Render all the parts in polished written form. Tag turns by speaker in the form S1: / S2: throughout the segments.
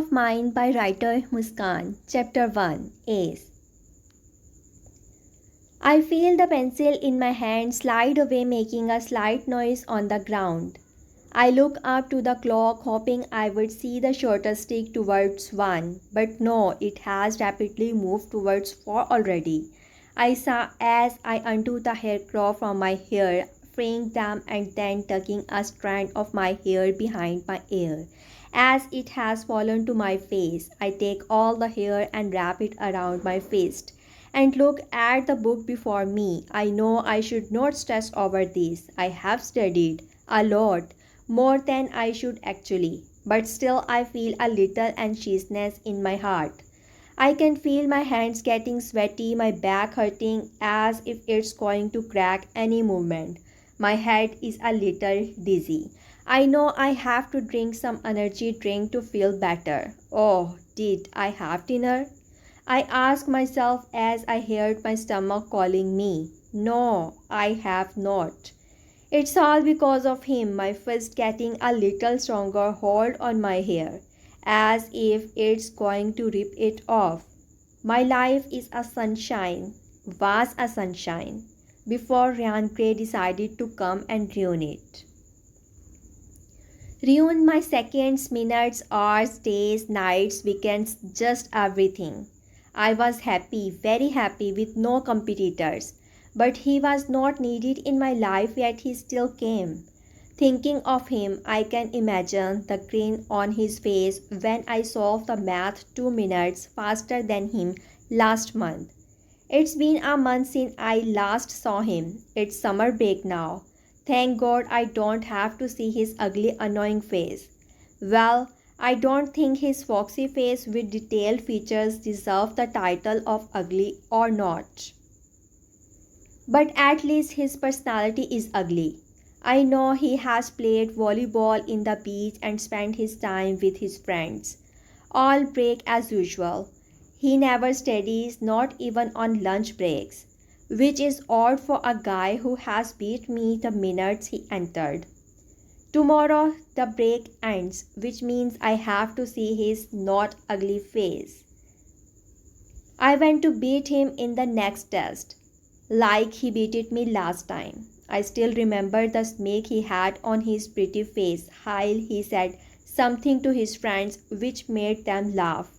S1: of Mind by writer Muskan. Chapter 1. Ace. I feel the pencil in my hand slide away, making a slight noise on the ground. I look up to the clock, hoping I would see the shorter stick towards 1, but no, it has rapidly moved towards 4 already. I saw as I undo the hair claw from my hair, freeing them and then tucking a strand of my hair behind my ear. As it has fallen to my face, I take all the hair and wrap it around my fist and look at the book before me. I know I should not stress over this. I have studied a lot, more than I should actually, but still I feel a little anxiousness in my heart. I can feel my hands getting sweaty, my back hurting as if it's going to crack any moment. My head is a little dizzy. I know I have to drink some energy drink to feel better. Oh, did I have dinner? I ask myself as I heard my stomach calling me. No, I have not. It's all because of him, my fist getting a little stronger hold on my hair, as if it's going to rip it off. My life is a sunshine, was a sunshine, before Ryan Gray decided to come and ruin it. Ruin my seconds, minutes, hours, days, nights, weekends, just everything. I was happy, very happy with no competitors. But he was not needed in my life, yet he still came. Thinking of him, I can imagine the grin on his face when I solved the math 2 minutes faster than him last month. It's been a month since I last saw him. It's summer break now. Thank God I don't have to see his ugly, annoying face. Well, I don't think his foxy face with detailed features deserves the title of ugly or not. But at least his personality is ugly. I know he has played volleyball in the beach and spent his time with his friends. All break as usual. He never studies, not even on lunch breaks, which is odd for a guy who has beat me the minute he entered. Tomorrow the break ends, which means I have to see his not ugly face. I want to beat him in the next test, like he beated me last time. I still remember the smirk he had on his pretty face while he said something to his friends which made them laugh.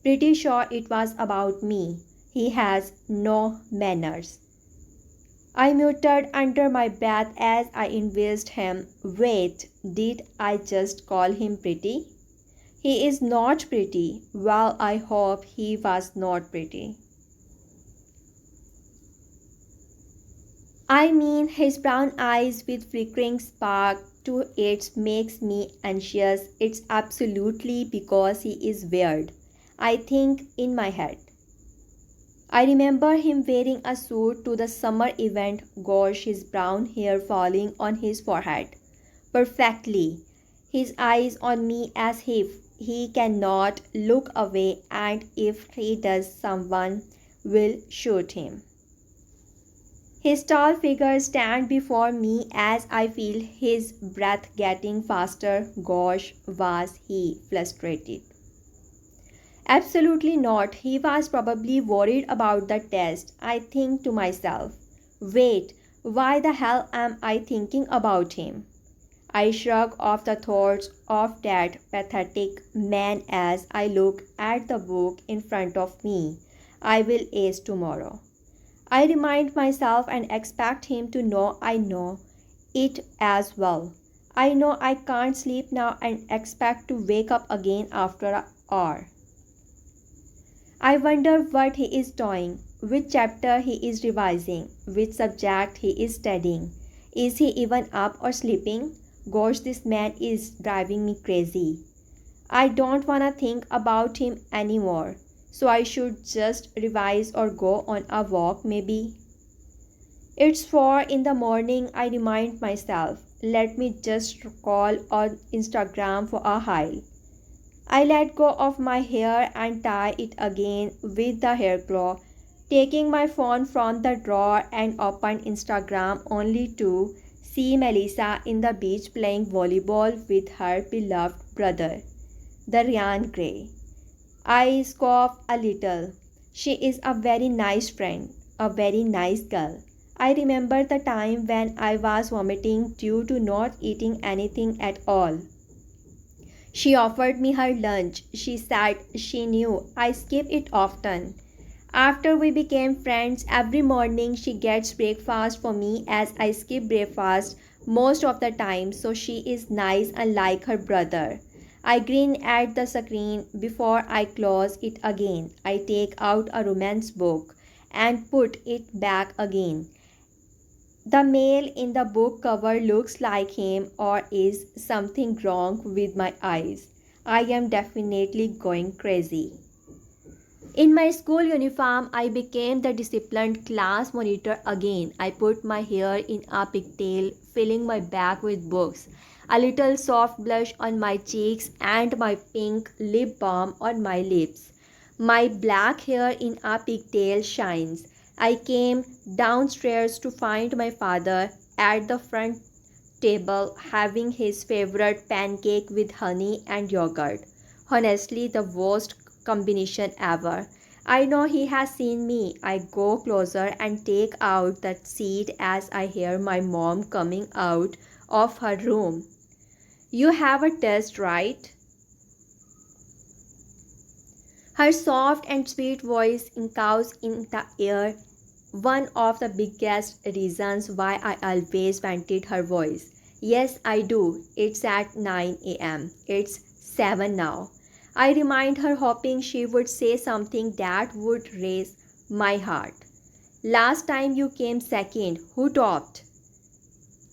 S1: Pretty sure it was about me. He has no manners. I muttered under my breath as I envisaged him. Wait, did I just call him pretty? He is not pretty. Well, I hope he was not pretty. I mean, his brown eyes with flickering spark to it makes me anxious. It's absolutely because he is weird, I think in my head. I remember him wearing a suit to the summer event. Gosh, his brown hair falling on his forehead perfectly. His eyes on me as if he cannot look away, and if he does, someone will shoot him. His tall figure stands before me as I feel his breath getting faster. Gosh, was he frustrated? Absolutely not. He was probably worried about the test. I think to myself, wait, why the hell am I thinking about him? I shrug off the thoughts of that pathetic man as I look at the book in front of me. I will ace tomorrow. I remind myself and expect him to know I know it as well. I know I can't sleep now and expect to wake up again after an hour. I wonder what he is doing, which chapter he is revising, which subject he is studying. Is he even up or sleeping? Gosh, this man is driving me crazy. I don't want to think about him anymore, so I should just revise or go on a walk maybe. It's 4 in the morning, I remind myself. Let me just call on Instagram for a while. I let go of my hair and tie it again with the hair claw, taking my phone from the drawer and open Instagram only to see Melissa in the beach playing volleyball with her beloved brother. the Ryan Gray. I scoff a little. She is a very nice friend, a very nice girl. I remember the time when I was vomiting due to not eating anything at all. She offered me her lunch. She said she knew I skip it often. After we became friends, every morning she gets breakfast for me as I skip breakfast most of the time, so she is nice unlike her brother. I grin at the screen before I close it again. I take out a romance book and put it back again. The male in the book cover looks like him, or is something wrong with my eyes? I am definitely going crazy. In my school uniform, I became the disciplined class monitor again. I put my hair in a pigtail, filling my bag with books, a little soft blush on my cheeks, and my pink lip balm on my lips. My black hair in a pigtail shines. I came downstairs to find my father at the front table having his favorite pancake with honey and yogurt. Honestly, the worst combination ever. I know he has seen me. I go closer and take out the seat as I hear my mom coming out of her room. You have a test, right? Her soft and sweet voice echoes in the air, one of the biggest reasons why I always wanted her voice. Yes, I do. It's at 9 a.m. It's 7 now. I remind her, hoping she would say something that would raise my heart. Last time you came second. Who topped?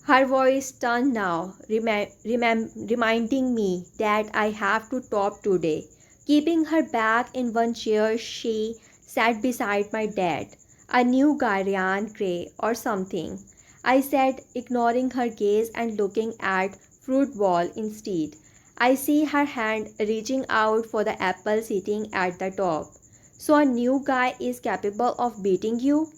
S1: Her voice turned now, reminding me that I have to top today. Keeping her back in one chair, she sat beside my dad. A new Garian Grey or something, I said, ignoring her gaze and looking at fruit ball instead. I see her hand reaching out for the apple sitting at the top. So a new guy is capable of beating you?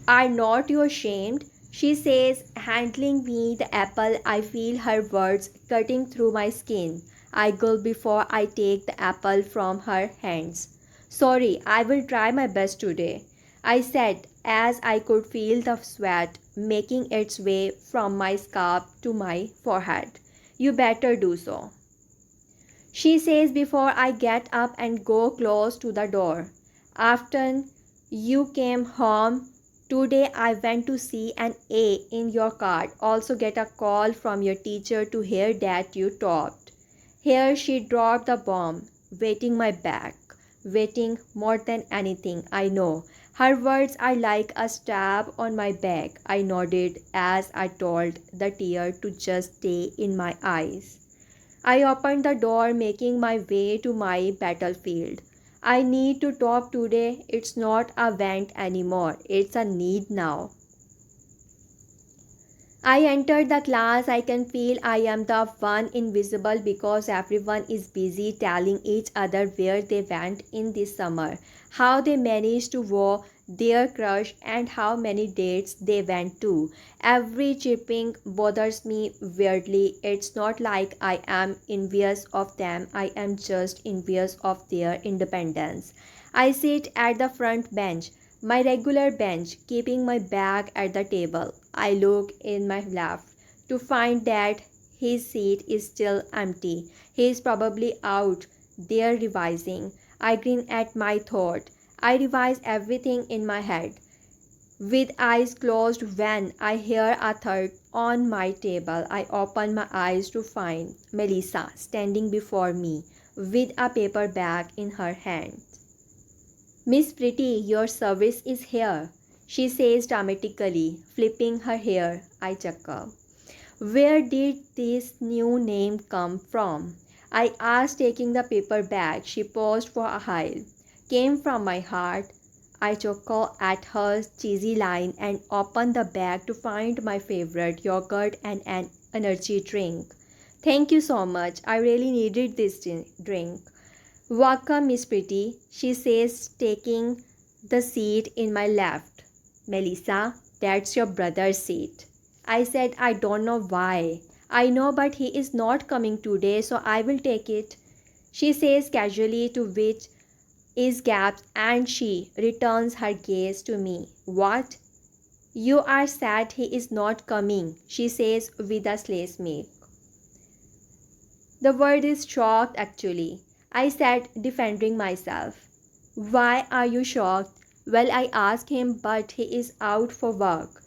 S1: Are not you ashamed? She says, handling me the apple. I feel her words cutting through my skin. I gulp before I take the apple from her hands. Sorry, I will try my best today, I said as I could feel the sweat making its way from my scalp to my forehead. You better do so, she says before I get up and go close to the door. After you came home today, I went to see an A in your card. Also get a call from your teacher to hear that you topped. Here she dropped the bomb, wetting my back, wetting more than anything I know. Her words are like a stab on my back. I nodded as I told the tear to just stay in my eyes. I opened the door, making my way to my battlefield. I need to top today. It's not a want anymore. It's a need now. I entered the class. I can feel I am the one invisible because everyone is busy telling each other where they went in this summer, how they managed to woo their crush, and how many dates they went to. Every chipping bothers me weirdly. It's not like I am envious of them, I am just envious of their independence. I sit at the front bench, my regular bench, keeping my bag at the table. I look in my left to find that his seat is still empty. He is probably out there revising. I grin at my thought. I revise everything in my head, with eyes closed when I hear a thud on my table. I open my eyes to find Melissa standing before me with a paper bag in her hand. Miss Pretty, your service is here, she says dramatically, flipping her hair. I chuckle. Where did this new name come from? I asked, taking the paper bag. She paused for a while. Came from my heart. I chuckle at her cheesy line and open the bag to find my favorite yogurt and an energy drink. Thank you so much. I really needed this drink. Welcome, Miss Pretty, she says, taking the seat in my left. Melissa, that's your brother's seat. I said, I don't know why. I know, but he is not coming today, so I will take it. she says casually, to which is gaps, and she returns her gaze to me. What? You are sad he is not coming, she says with a sly smirk. The word is shocked actually. I said, defending myself. Why are you shocked? Well, I asked him, but he is out for work.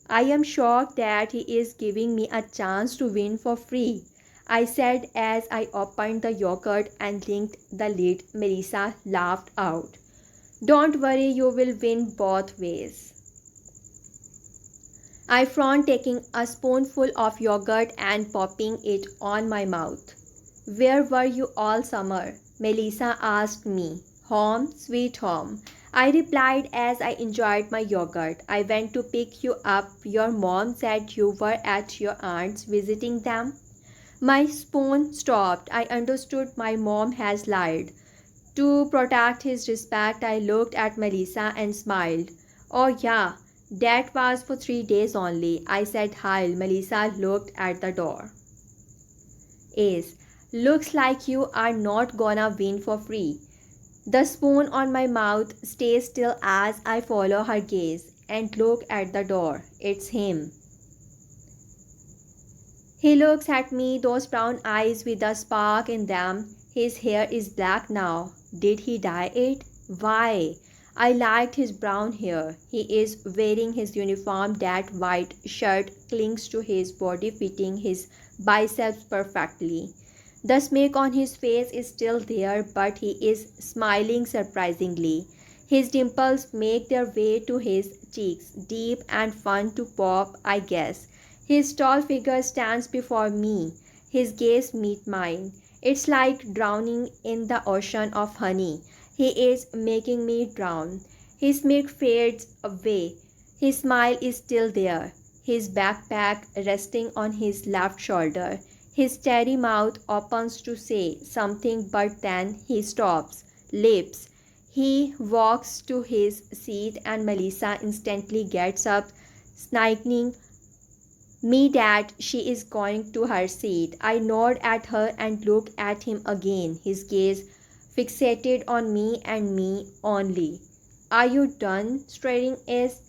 S1: I am shocked that he is giving me a chance to win for free, I said as I opened the yogurt and linked the lid. Melissa laughed out. Don't worry, you will win both ways. I frowned, taking a spoonful of yogurt and popping it on my mouth. Where were you all summer? Melissa asked me. Home, sweet home, I replied as I enjoyed my yogurt. I went to pick you up. Your mom said you were at your aunt's visiting them. My spoon stopped. I understood my mom has lied. To protect his respect, I looked at Melissa and smiled. Oh, yeah, that was for 3 days only, I said. Hi. Melissa looked at the door. Ace, looks like you are not gonna win for free. The spoon on my mouth stays still as I follow her gaze and look at the door. It's him. He looks at me, those brown eyes with a spark in them. His hair is black now. Did he dye it? Why? I liked his brown hair. He is wearing his uniform. That white shirt clings to his body, fitting his biceps perfectly. The smirk on his face is still there, but he is smiling surprisingly. His dimples make their way to his cheeks, deep and fun to pop, I guess. His tall figure stands before me. His gaze meets mine. It's like drowning in the ocean of honey. He is making me drown. His smirk fades away. His smile is still there. His backpack resting on his left shoulder. His steady mouth opens to say something, but then he stops. Lips. He walks to his seat and Melissa instantly gets up, signaling me that she is going to her seat. I nod at her and look at him again, his gaze fixated on me and me only. Are you done staring? Is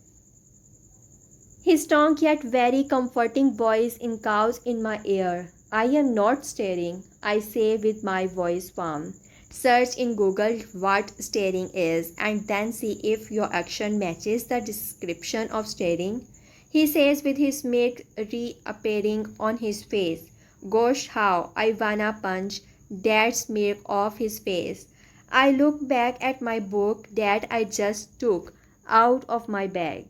S1: his strong yet very comforting voice echoes in my ear. I am not staring, I say with my voice warm. Search in Google what staring is and then see if your action matches the description of staring, he says with his smirk reappearing on his face. Gosh, how I wanna punch that smirk off his face. I look back at my book that I just took out of my bag.